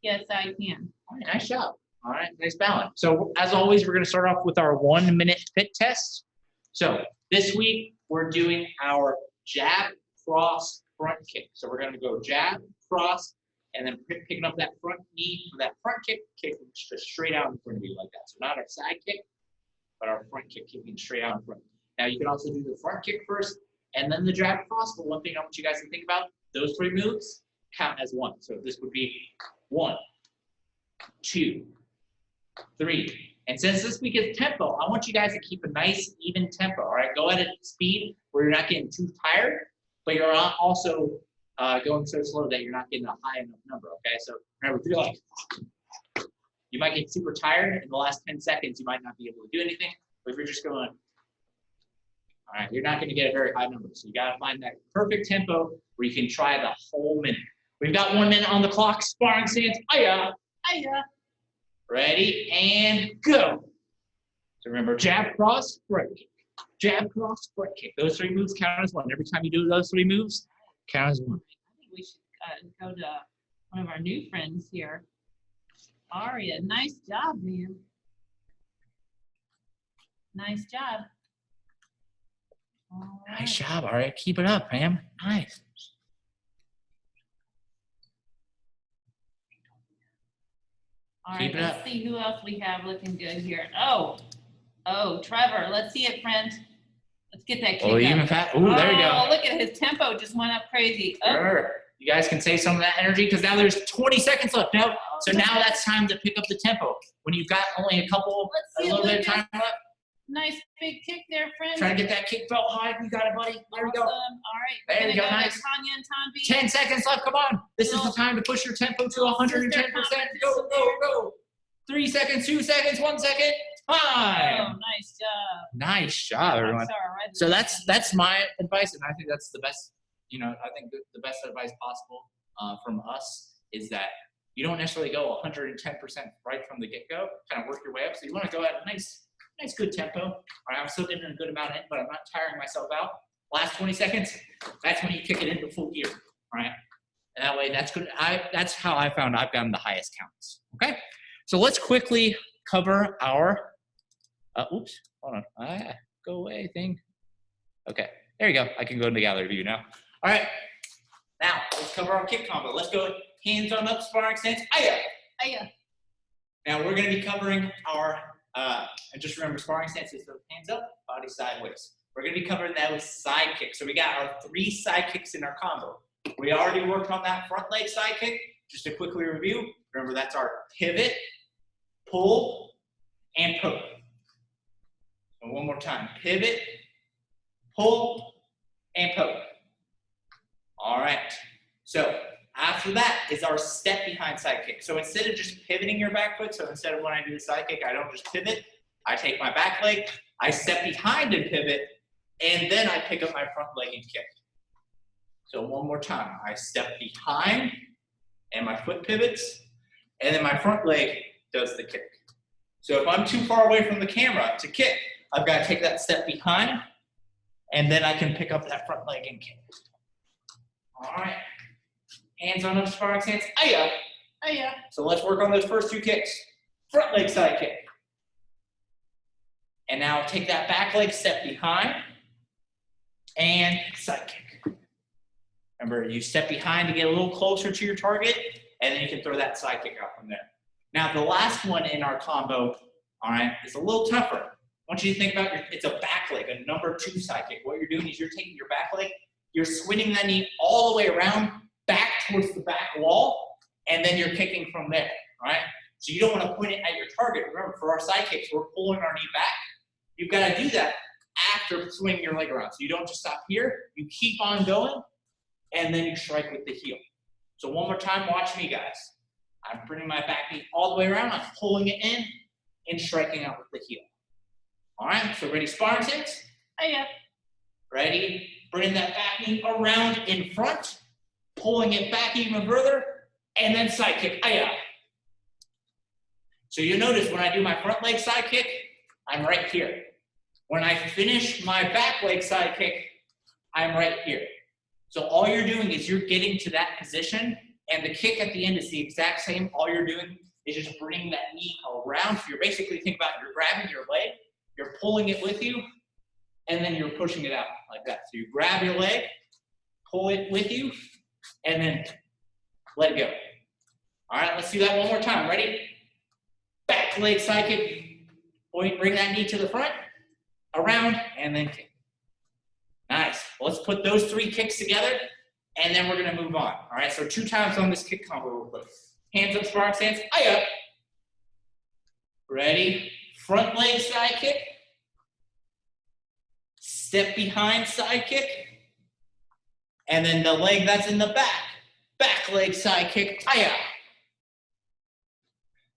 Yes, I can. All right, nice job. All right, nice balance. So as always, we're going to start off with our 1 minute fit test. So this week we're doing our jab, cross, front kick. So we're going to go jab, cross, and then picking up that front knee for that front kick, kicking just straight out in front of you like that. So not our side kick, but our front kick, kicking straight out in front. Now you can also do the front kick first and then the jab cross, but one thing I want you guys to think about, those 3 moves count as one. So this would be 1, 2, 3. And since this week is tempo, I want you guys to keep a nice, even tempo, all right? Go at a speed where you're not getting too tired, but you're not also going so slow that you're not getting a high enough number, okay? So remember, if you're like, you might get super tired in the last 10 seconds, you might not be able to do anything, but if you're just going, all right, you're not gonna get a very high number. So you gotta find that perfect tempo where you can try the whole minute. We've got 1 minute on the clock, sparring stance, hiya, hiya. Ready, and go. So remember, jab, cross, front kick. Jab, cross, front kick. Those 3 moves count as one. Every time you do those 3 moves, count as one. I think we should go to one of our new friends here. Aria, nice job, man. Nice job. All right. Nice job, all right, keep it up, man. Nice. All Keep right, it let's up. see who else we have looking good here. Oh, Trevor, let's see it, friend. Let's get that kick Oh, up. even fast. Oh, there you Oh, go. look at his tempo just went up crazy. Oh. Sure. You guys can save some of that energy because now there's 20 seconds left. Now, so now that's time to pick up the tempo. When you've got only a little bit of time left, Nice big kick there, friend. try to get that kick felt high. You got it, buddy. There we go. Awesome. All right. There We're you gonna go, to nice. Tanya and Tanvi. 10 seconds left. Come on. This is the time to push your tempo to 110%. Go, go, go. 3 seconds, 2 seconds, 1 second. Oh, Time. nice job. Nice job, everyone. That's all right. So that's my advice, and I think that's the best. You know, I think the best advice possible from us is that you don't necessarily go 110% right from the get-go. Kind of work your way up. So you want to go at a nice, good tempo. All right, I'm still getting a good amount in, but I'm not tiring myself out. Last 20 seconds, that's when you kick it into full gear. All right, and that way that's good. That's how I found I've gotten the highest counts. Okay, so let's quickly cover our. Oops, hold on. Go away thing. Okay, there you go. I can go into gallery view now. All right, now let's cover our kick combo. Let's go hands on up sparring stance. Hiya. Hiya. Now we're going to be covering our, and just remember sparring stance is the hands up, body sideways. We're going to be covering that with side kicks. So we got our 3 side kicks in our combo. We already worked on that front leg side kick. Just to quickly review, remember that's our pivot, pull, and poke. So one more time, pivot, pull, and poke. All right, so after that is our step behind side kick. So instead of just pivoting your back foot, so instead of when I do the side kick, I don't just pivot, I take my back leg, I step behind and pivot, and then I pick up my front leg and kick. So one more time, I step behind, and my foot pivots, and then my front leg does the kick. So if I'm too far away from the camera to kick, I've got to take that step behind, and then I can pick up that front leg and kick. All right. Hands on up sparring stance. Hiya. Hiya. So let's work on those first 2 kicks. Front leg side kick. And now take that back leg, step behind, and side kick. Remember, you step behind to get a little closer to your target, and then you can throw that side kick out from there. Now, the last one in our combo, all right, is a little tougher. I want you to think about it's a back leg, a number 2 side kick. What you're doing is you're taking your back leg, you're swinging that knee all the way around, back towards the back wall, and then you're kicking from there, all right? So you don't want to point it at your target. Remember, for our side kicks, we're pulling our knee back. You've got to do that after swinging your leg around. So you don't just stop here. You keep on going, and then you strike with the heel. So one more time, watch me, guys. I'm bringing my back knee all the way around. I'm pulling it in and striking out with the heel. All right, so ready, sparring stance? Hiya. Ready? Bring that back knee around in front, pulling it back even further, and then side kick. Hiya. So you notice when I do my front leg side kick, I'm right here. When I finish my back leg side kick, I'm right here. So all you're doing is you're getting to that position And the kick at the end is the exact same. All you're doing is just bringing that knee around. So you're basically, think about, you're grabbing your leg, you're pulling it with you, and then you're pushing it out like that. So you grab your leg, pull it with you, and then let it go. All right, let's do that one more time. Ready? Back leg side kick. Point, bring that knee to the front, around, and then kick. Nice. Let's put those 3 kicks together, and then we're going to move on. All right, so 2 times on this kick combo real quick. Hands up, sparring stance. Aya. Ready? Front leg side kick. Step behind side kick. And then the leg that's in the back. Back leg side kick. Aya.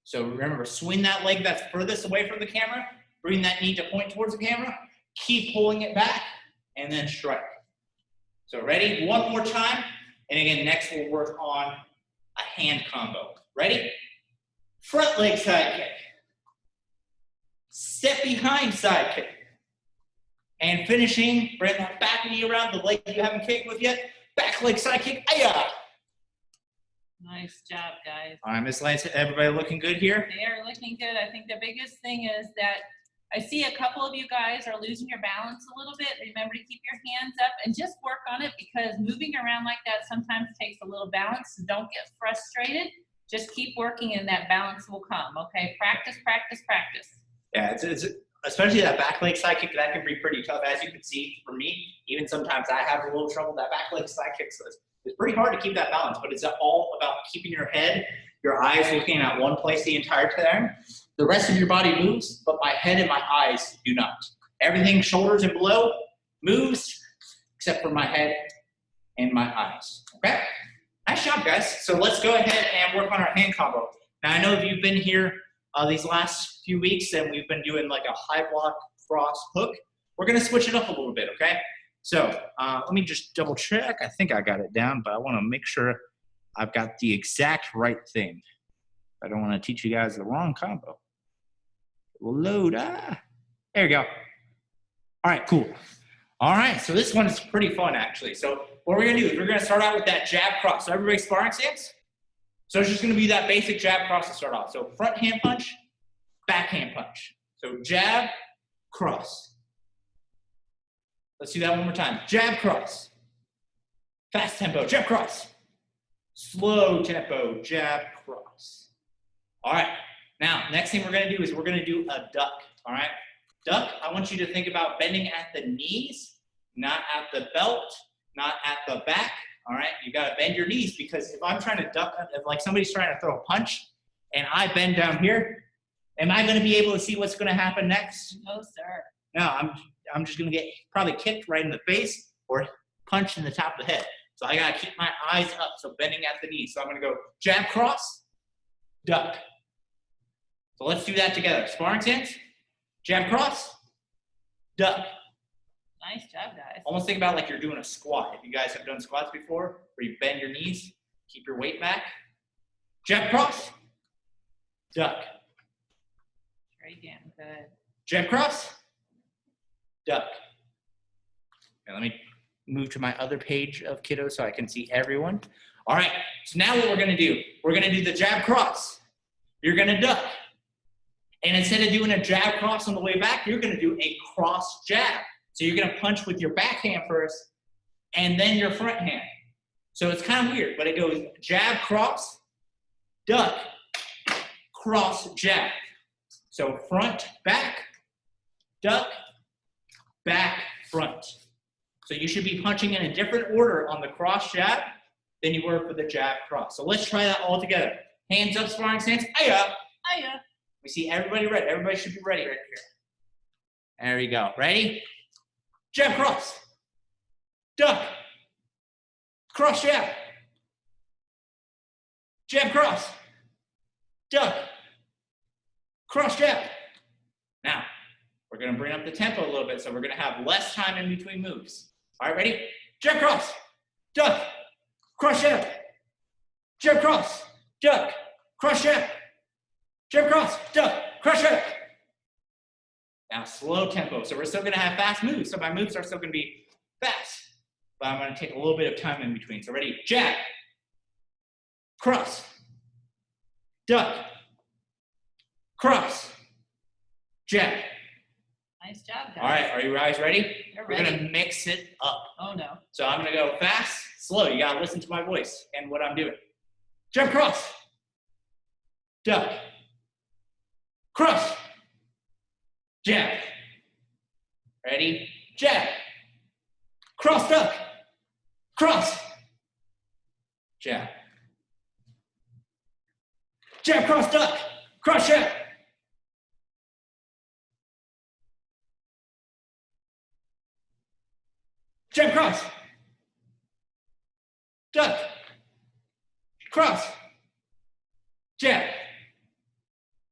So remember, swing that leg that's furthest away from the camera. Bring that knee to point towards the camera. Keep pulling it back, and then strike. So ready? One more time. And again, next we'll work on a hand combo. Ready? Front leg side kick. Step behind side kick. And finishing, bring that back knee around the leg you haven't kicked with yet. Back leg side kick. Aya. Nice job, guys. All right, Miss Lance, everybody looking good here? They are looking good. I think the biggest thing is that I see a couple of you guys are losing your balance a little bit. Remember to keep your hands up and just work on it, because moving around like that sometimes takes a little balance. So don't get frustrated. Just keep working and that balance will come, okay? Practice, practice, practice. Yeah, it's especially that back leg side kick, that can be pretty tough. As you can see, for me, even sometimes I have a little trouble. That back leg side kick, so it's pretty hard to keep that balance, but it's all about keeping your head, your eyes looking at one place the entire time. The rest of your body moves, but my head and my eyes do not. Everything shoulders and below moves, except for my head and my eyes, okay? Nice job, guys. So let's go ahead and work on our hand combo. Now, I know if you've been here these last few weeks and we've been doing like a high block cross hook, we're gonna switch it up a little bit, okay? So let me just double check. I think I got it down, but I wanna make sure I've got the exact right thing. I don't wanna teach you guys the wrong combo. We'll load, there you go. All right, cool. All right, so this one is pretty fun actually. So what we're gonna do is we're gonna start out with that jab cross. So everybody sparring stance? So it's just gonna be that basic jab cross to start off. So front hand punch, back hand punch. So jab, cross. Let's do that one more time. Jab, cross. Fast tempo, jab, cross. Slow tempo, jab, cross. All right, now next thing we're gonna do is we're gonna do a duck, all right? Duck, I want you to think about bending at the knees, not at the belt, not at the back, all right? You gotta bend your knees, because if I'm trying to duck, if like somebody's trying to throw a punch and I bend down here, am I gonna be able to see what's gonna happen next? No, sir. No, I'm just gonna get probably kicked right in the face or punched in the top of the head. So I gotta keep my eyes up, so bending at the knees. So I'm gonna go jab, cross, duck. So let's do that together. Sparring stance, jab, cross, duck. Nice job, guys. Almost think about like you're doing a squat. If you guys have done squats before, where you bend your knees, keep your weight back. Jab, cross, duck. Very damn good. Jab, cross, duck. Now let me move to my other page of Kiddo so I can see everyone. All right, so now what we're gonna do the jab cross. You're gonna duck. And instead of doing a jab cross on the way back, you're gonna do a cross jab. So you're gonna punch with your back hand first and then your front hand. So it's kind of weird, but it goes jab, cross, duck, cross, jab. So front, back, duck, back, front. So you should be punching in a different order on the cross jab than you were for the jab cross. So let's try that all together. Hands up, sparring stance. Aya. Aya. We see everybody ready. Everybody should be ready right here. There we go. Ready? Jab, cross. Duck. Cross jab. Jab, cross. Duck. Cross jab. Now, we're going to bring up the tempo a little bit, so we're going to have less time in between moves. All right, ready? Jab, cross. Duck. Cross jab. Jab, cross. Duck. Cross jab. Jab, cross. Duck. Cross jab. Now, slow tempo. So we're still going to have fast moves. So my moves are still going to be fast. But I'm going to take a little bit of time in between. So ready? Jab. cross, duck, cross, jab. Nice job, guys. All right, are you guys ready? You're We're ready. gonna mix it up. Oh, no. So I'm gonna go fast, slow. You gotta listen to my voice and what I'm doing. Jump cross, duck, cross, jab. Ready? Jab, cross, duck, cross, jab. Jab, cross, duck, cross, jab. Jab, cross, duck, cross, jab.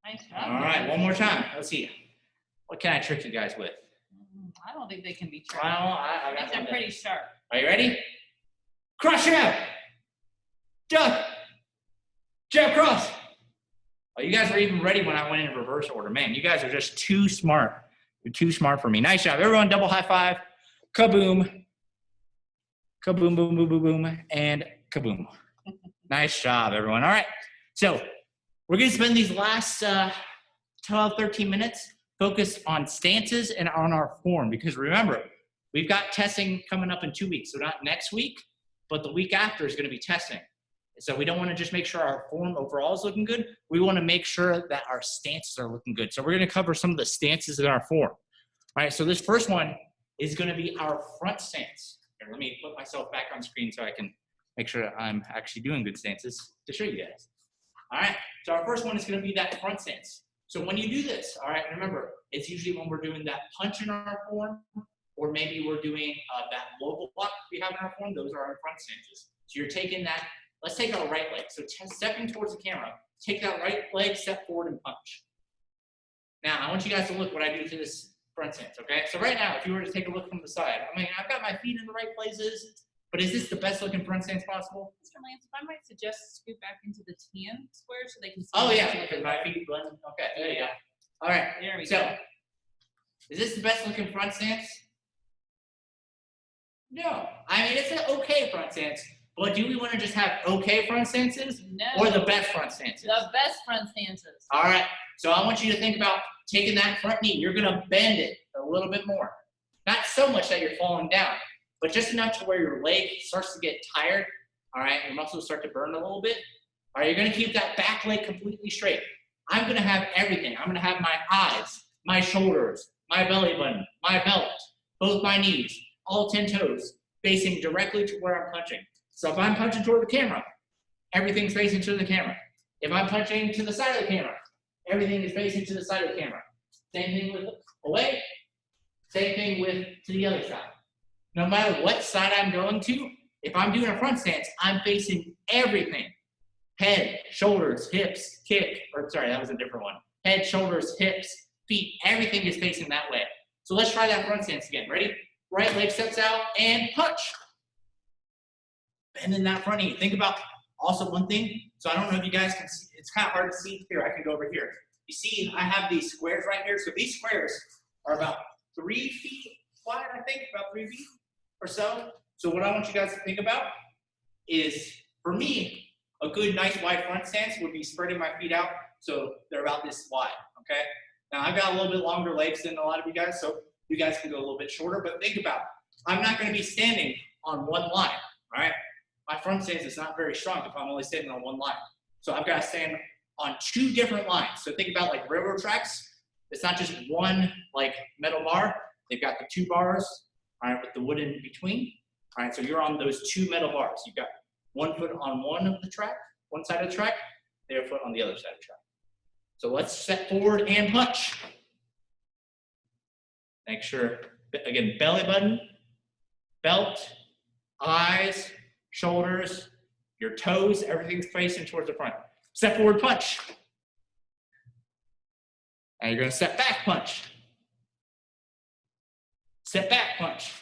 Nice job. All right, one more time. Let's see. What can I trick you guys with? I don't think they can be tricked. Well, I I think got they're something. pretty sharp. Are you ready? Cross jab, duck, jab, cross. Oh, you guys were even ready when I went in reverse order. Man, you guys are just too smart. You're too smart for me. Nice job. Everyone, double high five. Kaboom. Kaboom, boom, boom, boom, boom, and kaboom. Nice job, everyone. All right. So we're going to spend these last 12, 13 minutes focused on stances and on our form. Because remember, we've got testing coming up in 2 weeks. So not next week, but the week after is going to be testing. So we don't want to just make sure our form overall is looking good. We want to make sure that our stances are looking good. So we're going to cover some of the stances in our form. All right, so this first one is going to be our front stance. Here, let me put myself back on screen so I can make sure I'm actually doing good stances to show you guys. All right, so our first one is going to be that front stance. So when you do this, all right, remember, it's usually when we're doing that punch in our form, or maybe we're doing that low block we have in our form. Those are our front stances. So you're taking that. Let's take our right leg. So stepping towards the camera, take that right leg, step forward and punch. Now, I want you guys to look what I do to this front stance, okay? So right now, if you were to take a look from the side, I mean, I've got my feet in the right places, but is this the best looking front stance possible? Mr. Lance, if I might suggest scoot back into the tan square so they can see. Oh, you yeah, a little because bit my better. feet blend. Okay, there you go. All right, There we so go. is this the best looking front stance? No. I mean, it's an okay front stance, but do we want to just have okay front stances No. or the best front stances? The best front stances. All right, so I want you to think about taking that front knee. You're gonna bend it a little bit more. Not so much that you're falling down, but just enough to where your leg starts to get tired, all right? Your muscles start to burn a little bit. All right, you're gonna keep that back leg completely straight. I'm gonna have everything. I'm gonna have my eyes, my shoulders, my belly button, my belt, both my knees, all 10 toes, facing directly to where I'm punching. So if I'm punching toward the camera, everything's facing to the camera. If I'm punching to the side of the camera, everything is facing to the side of the camera. Same thing with away, same thing with to the other side. No matter what side I'm going to, if I'm doing a front stance, I'm facing everything. Head, shoulders, hips, kick, or sorry, that was a different one. Head, shoulders, hips, feet, everything is facing that way. So let's try that front stance again. Ready? Right leg steps out and punch. Bending that front knee. Think about also one thing. So I don't know if you guys can see. It's kind of hard to see here. I can go over here. You see, I have these squares right here. So these squares are about 3 feet wide, I think, about 3 feet or so. So what I want you guys to think about is, for me, a good, nice, wide front stance would be spreading my feet out so they're about this wide, okay? Now, I've got a little bit longer legs than a lot of you guys, so you guys can go a little bit shorter, but think about it. I'm not going to be standing on one line, all right? My front stance is not very strong if I'm only standing on one line. So I've got to stand on 2 different lines. So think about like railroad tracks. It's not just one like metal bar. They've got the 2 bars, all right, with the wood in between. All right, so you're on those 2 metal bars. You've got 1 foot on one of the track, one side of the track, the other foot on the other side of the track. So let's step forward and punch. Make sure, again, belly button, belt, eyes, shoulders, your toes, everything's facing towards the front. Step forward, punch. And you're gonna step back, punch. Step back, punch.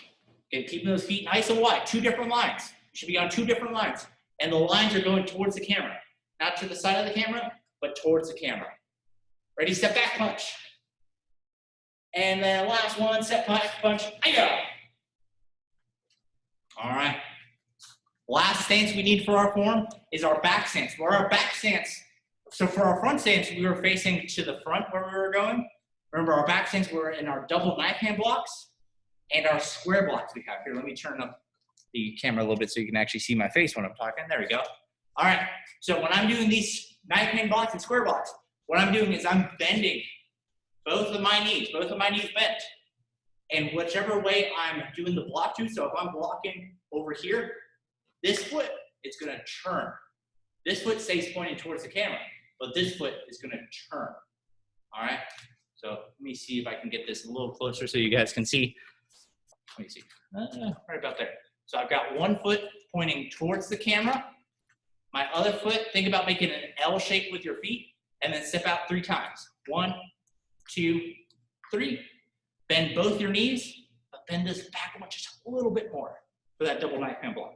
Okay, keeping those feet nice and wide, 2 different lines. You should be on 2 different lines. And the lines are going towards the camera. Not to the side of the camera, but towards the camera. Ready, step back, punch. And then last one, step back, punch, I go. All right. Last stance we need for our form is our back stance. For our back stance, so for our front stance, we were facing to the front where we were going. Remember, our back stance, we're in our double knife hand blocks and our square blocks we have. Here, let me turn up the camera a little bit so you can actually see my face when I'm talking. There we go. All right, so when I'm doing these knife hand blocks and square blocks, what I'm doing is I'm bending both of my knees bent. And whichever way I'm doing the block to, so if I'm blocking over here, this foot is gonna turn. This foot stays pointing towards the camera, but this foot is gonna turn, all right? So let me see if I can get this a little closer so you guys can see. Let me see, right about there. So I've got one foot pointing towards the camera. My other foot, think about making an L shape with your feet and then step out 3 times. 1, 2, 3. Bend both your knees, but bend this back one just a little bit more for that double knife hand block.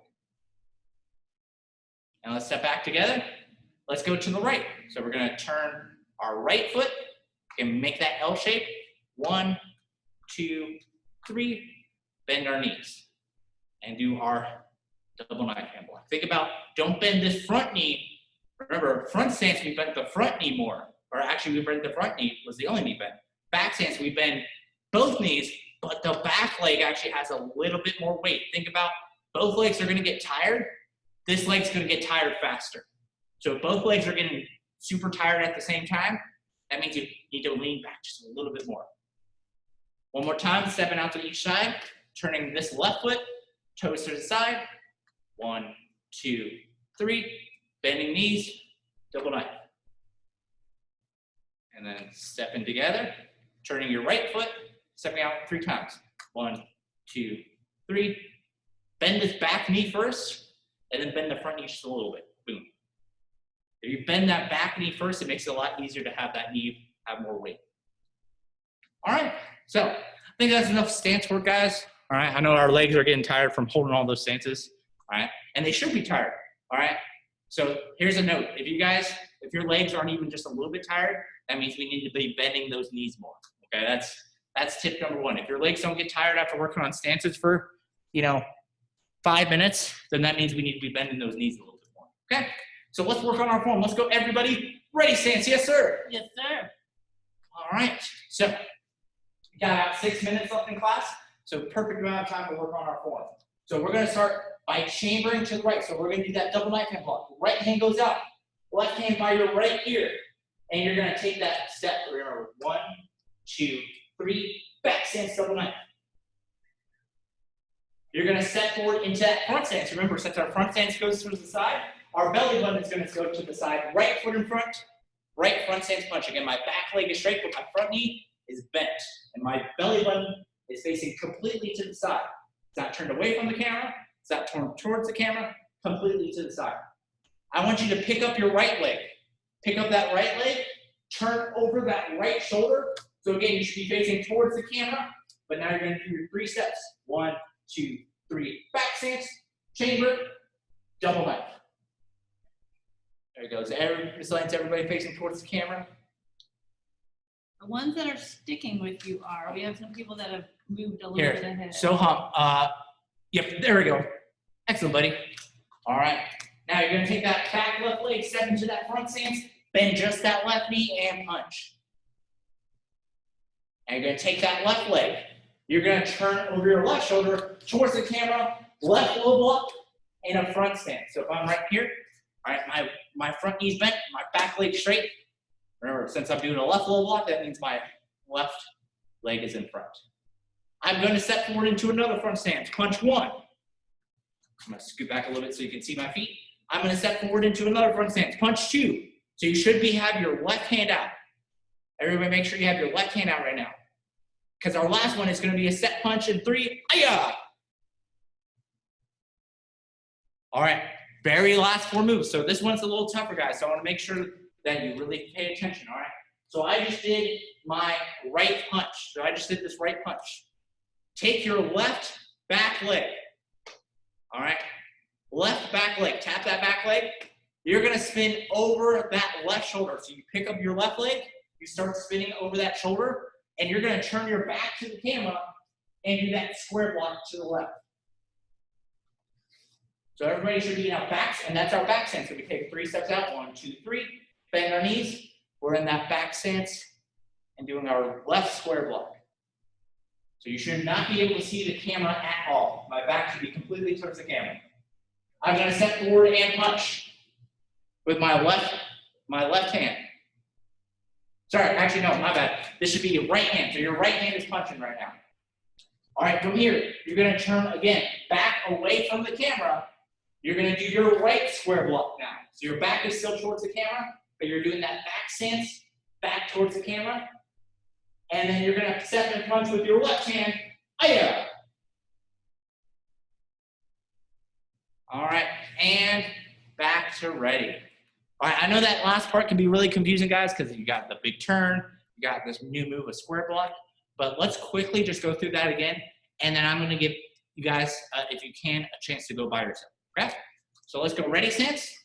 And let's step back together. Let's go to the right. So we're gonna turn our right foot and make that L shape. 1, 2, 3. Bend our knees and do our double knife hand block. Think about, don't bend this front knee. Remember, front stance, we bent the front knee more. Or actually, we bent the front knee, was the only knee bent. Back stance, we bend both knees, but the back leg actually has a little bit more weight. Think about, both legs are gonna get tired. This leg's gonna get tired faster. So if both legs are getting super tired at the same time, that means you need to lean back just a little bit more. One more time, stepping out to each side, turning this left foot, toes to the side. 1, 2, 3. Bending knees, double knife. And then stepping together, turning your right foot, stepping out 3 times. 1, 2, 3. Bend this back knee first, and then bend the front knee just a little bit. Boom. If you bend that back knee first, it makes it a lot easier to have that knee have more weight. All right, so I think that's enough stance work, guys. All right, I know our legs are getting tired from holding all those stances. All right, and they should be tired. All right, so here's a note. If your legs aren't even just a little bit tired, that means we need to be bending those knees more. Okay, that's tip number 1. If your legs don't get tired after working on stances for, 5 minutes, then that means we need to be bending those knees a little bit more. Okay, so let's work on our form. Let's go, everybody. Ready, stance? Yes, sir. Yes, sir. All right, so we got about 6 minutes left in class, so perfect amount of time to work on our form. So we're gonna start by chambering to the right. So we're gonna do that double knife hand block. Right hand goes out, left hand by your right ear, and you're gonna take that step. Remember, 1, 2, 3, back stance, double knife. You're gonna step forward into that front stance. Remember, since our front stance goes to the side, our belly button is gonna go to the side, right foot in front, right front stance punch. Again, my back leg is straight, but my front knee is bent, and my belly button is facing completely to the side. It's not turned away from the camera, it's not turned towards the camera, completely to the side. I want you to pick up your right leg. Pick up that right leg, turn over that right shoulder. So again, you should be facing towards the camera, but now you're gonna do your 3 steps. 1, 2, 3, back stance, chamber, double knife. There it goes. Just lines everybody facing towards the camera. The ones that are sticking with you are, we have some people that have moved a little Here, bit ahead. Soham, yep, there we go. Excellent, buddy. All right, now you're gonna take that back left leg, step into that front stance, bend just that left knee and punch. And you're gonna take that left leg, you're gonna turn over your left shoulder towards the camera, left low block, and a front stance. So if I'm right here, all right, my front knee's bent, my back leg straight. Remember, since I'm doing a left low block, that means my left leg is in front. I'm going to step forward into another front stance. Punch 1. I'm going to scoot back a little bit so you can see my feet. I'm going to step forward into another front stance. Punch 2. So you should have your left hand out. Everybody make sure you have your left hand out right now. Because our last one is going to be a set punch in 3. Ayah! All right, very last 4 moves. So this one's a little tougher, guys. So I want to make sure that you really pay attention, all right? So I just did my right punch. So I just did this right punch. Take your left back leg, all right? Left back leg, tap that back leg. You're gonna spin over that left shoulder. So you pick up your left leg, you start spinning over that shoulder, and you're gonna turn your back to the camera and do that square block to the left. So everybody should be in our backs, and that's our back stance. So we take 3 steps out, 1, 2, 3, bend our knees. We're in that back stance and doing our left square block. So you should not be able to see the camera at all. My back should be completely towards the camera. I'm going to step forward and punch with my left hand. Sorry, actually no, my bad. This should be your right hand. So your right hand is punching right now. All right, from here, you're going to turn again back away from the camera. You're going to do your right square block now. So your back is still towards the camera, but you're doing that back stance back towards the camera. And then you're going to step and punch with your left hand. Aya! All right, and back to ready. All right, I know that last part can be really confusing, guys, because you got the big turn, you got this new move, a square block. But let's quickly just go through that again, and then I'm going to give you guys, if you can, a chance to go by yourself. Okay? So let's go. Ready, stance?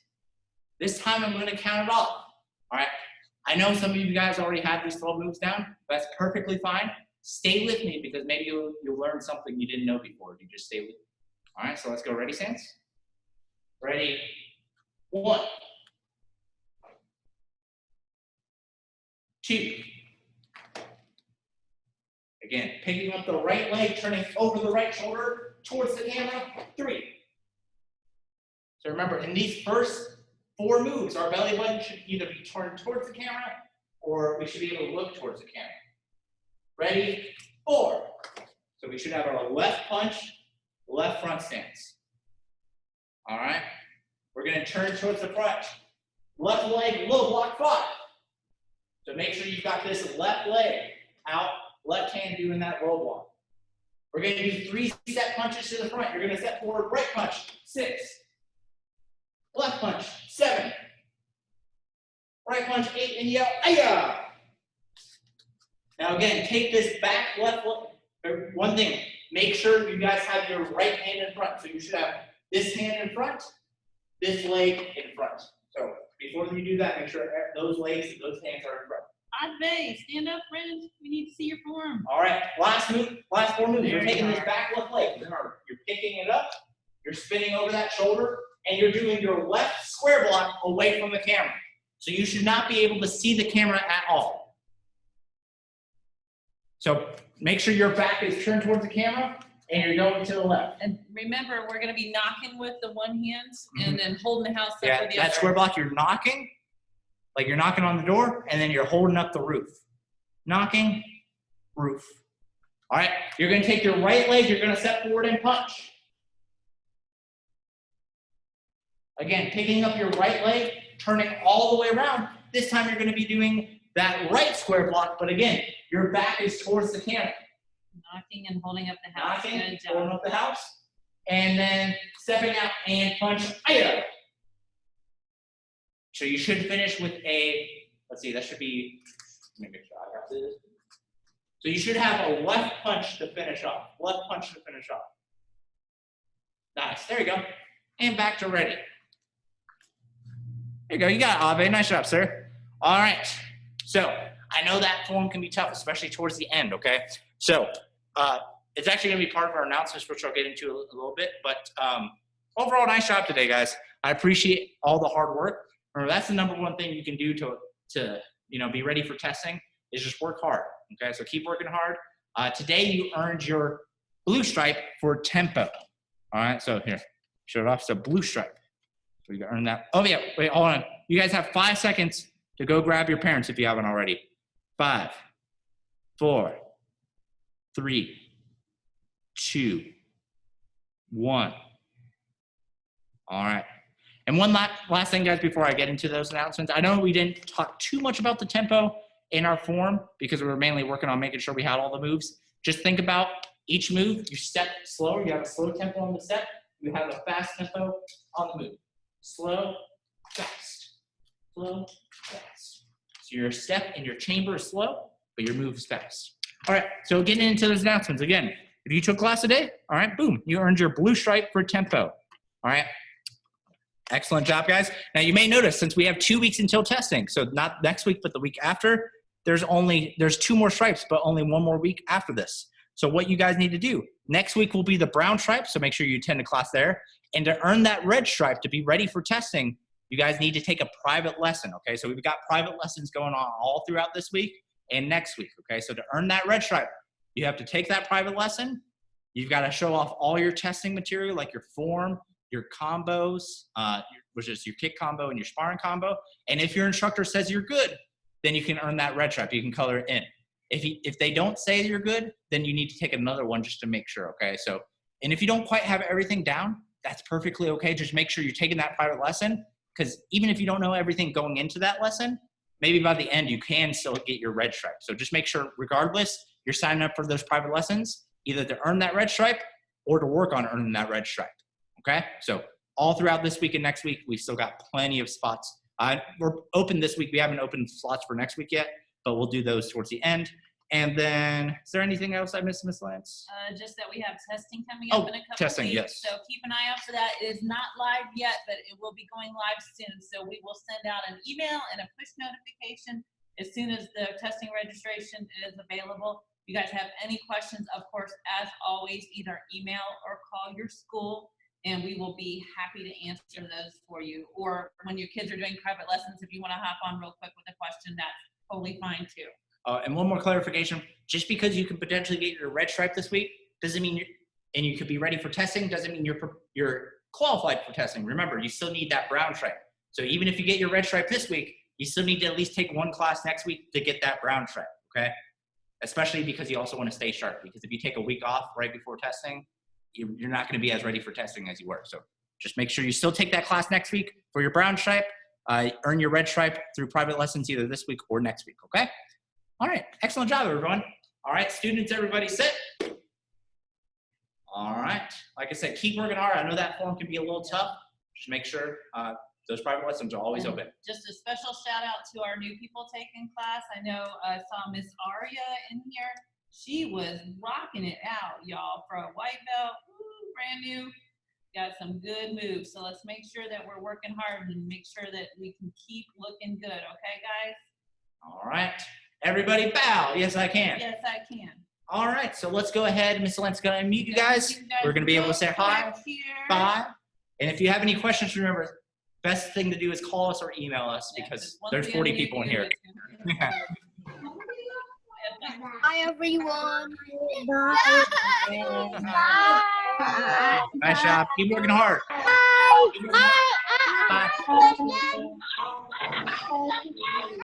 This time I'm going to count it off. All right? I know some of you guys already have these 12 moves down. That's perfectly fine. Stay with me because maybe you'll learn something you didn't know before if you just stay with me. All right? So let's go. Ready, stance? Ready? 1, 2. Again, picking up the right leg, turning over the right shoulder towards the camera. 3. So remember, in these first 4 moves, our belly button should either be turned towards the camera or we should be able to look towards the camera. Ready? 4. So we should have our left punch, left front stance. All right? We're going to turn towards the front. Left leg, low block 5. So make sure you've got this left leg out, left hand doing that low block. We're going to do 3 step punches to the front. You're going to step forward, right punch, 6. Left punch, 7. Right punch, 8, and yell, aya! Now again, take this back left leg. One thing, make sure you guys have your right hand in front. So you should have this hand in front, this leg in front. So before you do that, make sure those legs and those hands are in front. Odd Bay, stand up, friends. We need to see your form. All right, last move, last 4 moves. There You're taking you this are. back left leg. Remember, you're picking it up, you're spinning over that shoulder, and you're doing your left square block away from the camera. So you should not be able to see the camera at all. So make sure your back is turned towards the camera and you're going to the left. And remember, we're going to be knocking with the one hand and then holding the house up with the That other. square block, you're knocking, like you're knocking on the door, and then you're holding up the roof. Knocking, roof. All right, you're going to take your right leg, you're going to step forward and punch. Again, picking up your right leg, turning all the way around. This time you're going to be doing that right square block, but again, your back is towards the camera. Knocking and holding up the house. Knocking, Good job. holding up the house, and then stepping out and punch. Aya! So you should finish with a, let's see, that should be, let me make sure I got this. So you should have a left punch to finish off. Left punch to finish off. Nice, there you go. And back to ready. There you go, you got it, Ave. Nice job, sir. All right, so I know that form can be tough, especially towards the end, okay? So it's actually gonna be part of our announcements, which I'll get into a little bit, but overall, nice job today, guys. I appreciate all the hard work. Remember, that's the #1 thing you can do to be ready for testing is just work hard, okay? So keep working hard. Today, you earned your blue stripe for tempo, all right? So here, show it off, so blue stripe. So you earn that. Oh yeah, wait, hold on. You guys have 5 seconds to go grab your parents if you haven't already. 5, 4, 3, 2, 1. All right. And one last thing, guys, before I get into those announcements. I know we didn't talk too much about the tempo in our form because we were mainly working on making sure we had all the moves. Just think about each move. You step slower. You have a slow tempo on the step. You have a fast tempo on the move. Slow, fast. Slow, fast. So your step and your chamber is slow, but your move is fast. All right, so getting into those announcements. Again, if you took class today, all right, boom, you earned your blue stripe for tempo. All right. Excellent job, guys. Now, you may notice since we have 2 weeks until testing, so not next week, but the week after, there's 2 more stripes, but only 1 more week after this. So what you guys need to do, next week will be the brown stripe, so make sure you attend a class there. And to earn that red stripe, to be ready for testing, you guys need to take a private lesson, okay? So we've got private lessons going on all throughout this week and next week, okay? So to earn that red stripe, you have to take that private lesson. You've got to show off all your testing material, like your form, your combos, which is your kick combo and your sparring combo. And if your instructor says you're good, then you can earn that red stripe. You can color it in. If they don't say you're good, then you need to take another one just to make sure, okay? So, and if you don't quite have everything down, that's perfectly okay. Just make sure you're taking that private lesson, because even if you don't know everything going into that lesson, maybe by the end you can still get your red stripe. So just make sure, regardless, you're signing up for those private lessons, either to earn that red stripe or to work on earning that red stripe, okay? So all throughout this week and next week, we've still got plenty of spots. We're open this week. We haven't opened slots for next week yet, but we'll do those towards the end. And then, is there anything else I missed, Ms. Lance? Just that we have testing coming up in a couple testing, weeks. yes. So keep an eye out for that. It is not live yet, but it will be going live soon. So we will send out an email and a push notification as soon as the testing registration is available. If you guys have any questions, of course, as always, either email or call your school, and we will be happy to answer those for you. Or when your kids are doing private lessons, if you want to hop on real quick with a question, that's totally fine too. And one more clarification, just because you can potentially get your red stripe this week, doesn't mean and you could be ready for testing, doesn't mean you're qualified for testing. Remember, you still need that brown stripe. So even if you get your red stripe this week, you still need to at least take one class next week to get that brown stripe, okay? Especially because you also want to stay sharp, because if you take a week off right before testing, you're not going to be as ready for testing as you were. So just make sure you still take that class next week for your brown stripe, earn your red stripe through private lessons either this week or next week, okay? All right, excellent job, everyone. All right, students, everybody sit. All right, like I said, keep working hard. I know that form can be a little tough. Just make sure those private lessons are always open. Just a special shout out to our new people taking class. I know I saw Miss Aria in here. She was rocking it out, y'all, for a white belt, brand new. Got some good moves. So let's make sure that we're working hard and make sure that we can keep looking good. Okay, guys? All right. Everybody bow. Yes, I can. Yes, I can. All right, so let's go ahead. Miss Lent's going to mute you guys. We're going to be able to say hi, bye. And if you have any questions, remember, best thing to do is call us or email us, because there's 40 people in here. Hi, everyone. Nice job. Keep working hard. Bye. Bye.